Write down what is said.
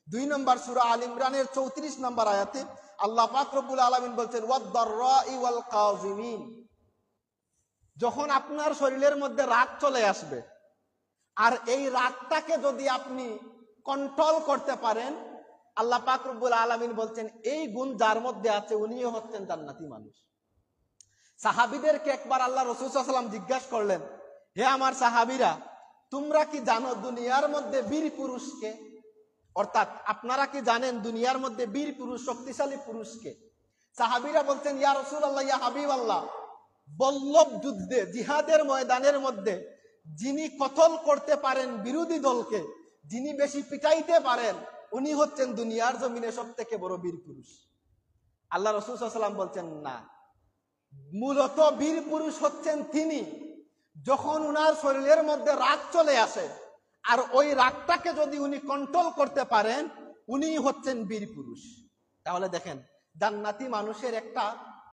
2 নম্বর সূরা আল ইমরানের 34 নম্বর আয়াতে আল্লাহ পাক রব্বুল আলামিন বলছেন ওয়াদ-দাররাই ওয়াল কাযিমিন। যখন আপনার শরীরের মধ্যে রাগ চলে আসবে, আর এই রাগটাকে যদি আপনি কন্ট্রোল করতে পারেন, আল্লাহ পাক রব্বুল আলামিন বলছেন এই গুণ যার মধ্যে আছে উনিও হচ্ছেন জান্নাতি মানুষ। সাহাবীদেরকে একবার আল্লাহ রাসূল সাল্লাল্লাহু আলাইহি ওয়াসাল্লাম জিজ্ঞাসা করলেন, হে আমার সাহাবীরা, তোমরা কি জানো দুনিয়ার মধ্যে বীর পুরুষকে? অর্থাৎ আপনারা কি জানেন দুনিয়ার মধ্যে বীর পুরুষ, শক্তিশালী পুরুষকে? সাহাবীরা বলছেন, ইয়া রাসূলুল্লাহ, ইয়া হাবিবাল্লাহ, বল্লভ যুদ্ধে, জিহাদের ময়দানের মধ্যে যিনি কতল করতে পারেন বিরোধী দলকে, যিনি বেশি পিটাইতে পারেন, উনি হচ্ছেন দুনিয়ার জমিনে সবথেকে বড় বীর পুরুষ। আল্লাহ রাসূল সাল্লাল্লাহু আলাইহি ওয়াসাল্লাম বলছেন, না, মূলত বীর পুরুষ হচ্ছেন তিনি যখন উনার শরীরের মধ্যে রাগ চলে আসে, আর ওই রাগটাকে যদি উনি কন্ট্রোল করতে পারেন, উনি হচ্ছেন বীর পুরুষ। তাহলে দেখেন, জান্নাতি মানুষের একটা